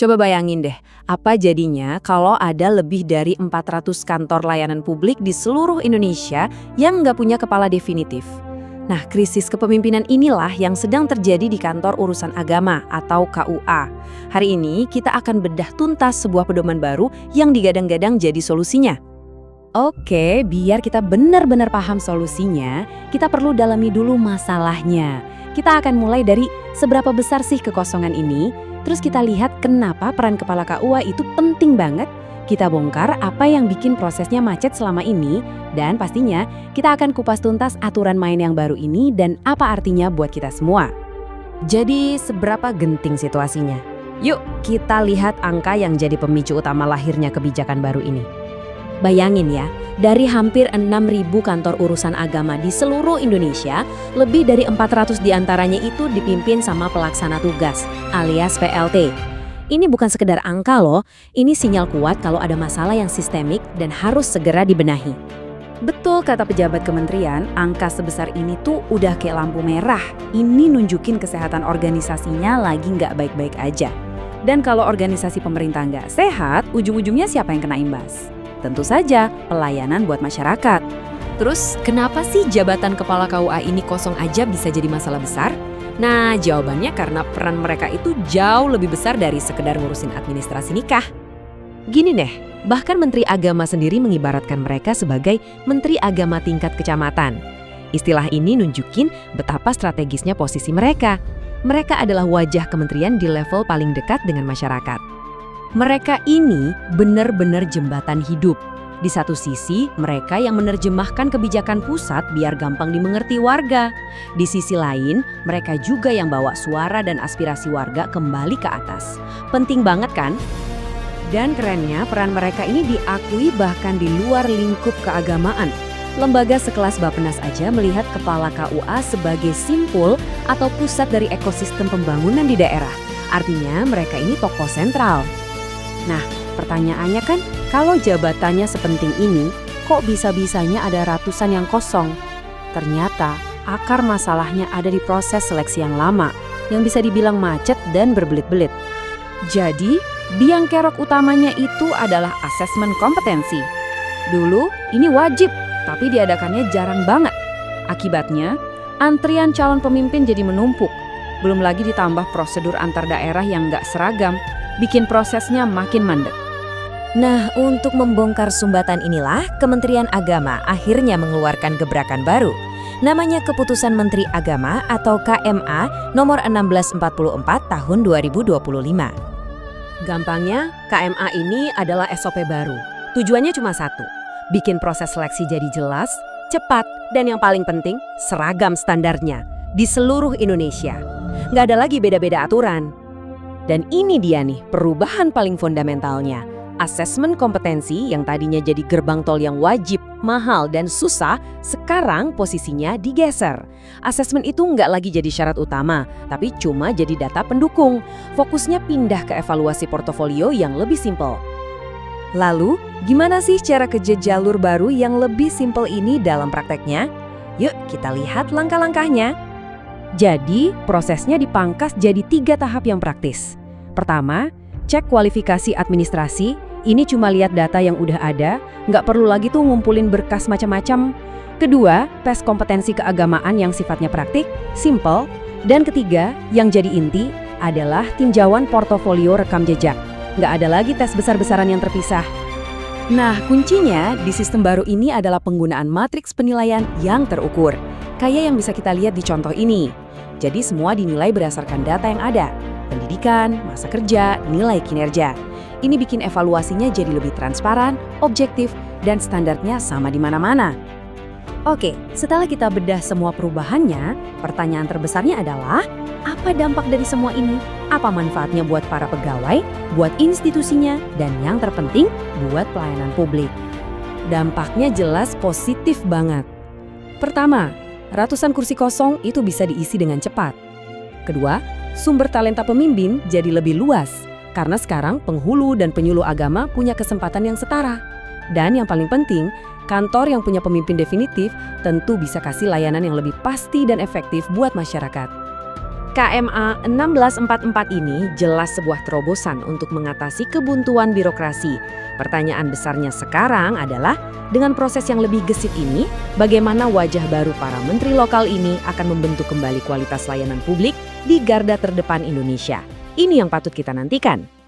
Coba bayangin deh, apa jadinya kalau ada lebih dari 400 kantor layanan publik di seluruh Indonesia yang nggak punya kepala definitif. Nah, krisis kepemimpinan inilah yang sedang terjadi di Kantor Urusan Agama atau KUA. Hari ini kita akan bedah tuntas sebuah pedoman baru yang digadang-gadang jadi solusinya. Oke, biar kita benar-benar paham solusinya, kita perlu dalami dulu masalahnya. Kita akan mulai dari seberapa besar sih kekosongan ini, terus kita lihat kenapa peran kepala KUA itu penting banget. Kita bongkar apa yang bikin prosesnya macet selama ini, dan pastinya kita akan kupas tuntas aturan main yang baru ini dan apa artinya buat kita semua. Jadi, seberapa genting situasinya? Yuk, kita lihat angka yang jadi pemicu utama lahirnya kebijakan baru ini. Bayangin ya, dari hampir 6.000 kantor urusan agama di seluruh Indonesia, lebih dari 400 diantaranya itu dipimpin sama pelaksana tugas, alias PLT. Ini bukan sekedar angka loh, ini sinyal kuat kalau ada masalah yang sistemik dan harus segera dibenahi. Betul kata pejabat kementerian, angka sebesar ini tuh udah kayak lampu merah. Ini nunjukin kesehatan organisasinya lagi nggak baik-baik aja. Dan kalau organisasi pemerintah nggak sehat, ujung-ujungnya siapa yang kena imbas? Tentu saja, pelayanan buat masyarakat. Terus, kenapa sih jabatan kepala KUA ini kosong aja bisa jadi masalah besar? Nah, jawabannya karena peran mereka itu jauh lebih besar dari sekedar ngurusin administrasi nikah. Gini deh, bahkan Menteri Agama sendiri mengibaratkan mereka sebagai Menteri Agama tingkat kecamatan. Istilah ini nunjukin betapa strategisnya posisi mereka. Mereka adalah wajah kementerian di level paling dekat dengan masyarakat. Mereka ini benar-benar jembatan hidup. Di satu sisi, mereka yang menerjemahkan kebijakan pusat biar gampang dimengerti warga. Di sisi lain, mereka juga yang bawa suara dan aspirasi warga kembali ke atas. Penting banget kan? Dan kerennya, peran mereka ini diakui bahkan di luar lingkup keagamaan. Lembaga sekelas Bappenas aja melihat kepala KUA sebagai simpul atau pusat dari ekosistem pembangunan di daerah. Artinya, mereka ini tokoh sentral. Nah, pertanyaannya kan, kalau jabatannya sepenting ini, kok bisa-bisanya ada ratusan yang kosong? Ternyata, akar masalahnya ada di proses seleksi yang lama, yang bisa dibilang macet dan berbelit-belit. Jadi, biang kerok utamanya itu adalah asesmen kompetensi. Dulu, ini wajib, tapi diadakannya jarang banget. Akibatnya, antrian calon pemimpin jadi menumpuk. Belum lagi ditambah prosedur antar daerah yang nggak seragam, bikin prosesnya makin mandek. Nah, untuk membongkar sumbatan inilah Kementerian Agama akhirnya mengeluarkan gebrakan baru. Namanya Keputusan Menteri Agama atau KMA nomor 1644 tahun 2025. Gampangnya, KMA ini adalah SOP baru. Tujuannya cuma satu, bikin proses seleksi jadi jelas, cepat, dan yang paling penting, seragam standarnya di seluruh Indonesia. Nggak ada lagi beda-beda aturan. Dan ini dia nih perubahan paling fundamentalnya. Asesmen kompetensi yang tadinya jadi gerbang tol yang wajib, mahal, dan susah, sekarang posisinya digeser. Asesmen itu nggak lagi jadi syarat utama, tapi cuma jadi data pendukung. Fokusnya pindah ke evaluasi portofolio yang lebih simpel. Lalu, gimana sih cara kerja jalur baru yang lebih simpel ini dalam prakteknya? Yuk kita lihat langkah-langkahnya. Jadi, prosesnya dipangkas jadi 3 tahap yang praktis. Pertama, cek kualifikasi administrasi. Ini cuma lihat data yang udah ada, nggak perlu lagi tuh ngumpulin berkas macam-macam. Kedua, tes kompetensi keagamaan yang sifatnya praktik, simple. Dan ketiga, yang jadi inti adalah tinjauan portofolio rekam jejak. Nggak ada lagi tes besar-besaran yang terpisah. Nah, kuncinya di sistem baru ini adalah penggunaan matriks penilaian yang terukur. Kayak yang bisa kita lihat di contoh ini. Jadi semua dinilai berdasarkan data yang ada. Pendidikan, masa kerja, nilai kinerja. Ini bikin evaluasinya jadi lebih transparan, objektif, dan standarnya sama di mana-mana. Oke, setelah kita bedah semua perubahannya, pertanyaan terbesarnya adalah, apa dampak dari semua ini? Apa manfaatnya buat para pegawai, buat institusinya, dan yang terpenting, buat pelayanan publik? Dampaknya jelas positif banget. Pertama, ratusan kursi kosong itu bisa diisi dengan cepat. Kedua, sumber talenta pemimpin jadi lebih luas. Karena sekarang penghulu dan penyuluh agama punya kesempatan yang setara. Dan yang paling penting, kantor yang punya pemimpin definitif tentu bisa kasih layanan yang lebih pasti dan efektif buat masyarakat. KMA 1644 ini jelas sebuah terobosan untuk mengatasi kebuntuan birokrasi. Pertanyaan besarnya sekarang adalah, dengan proses yang lebih gesit ini, bagaimana wajah baru para menteri lokal ini akan membentuk kembali kualitas layanan publik di garda terdepan Indonesia? Ini yang patut kita nantikan.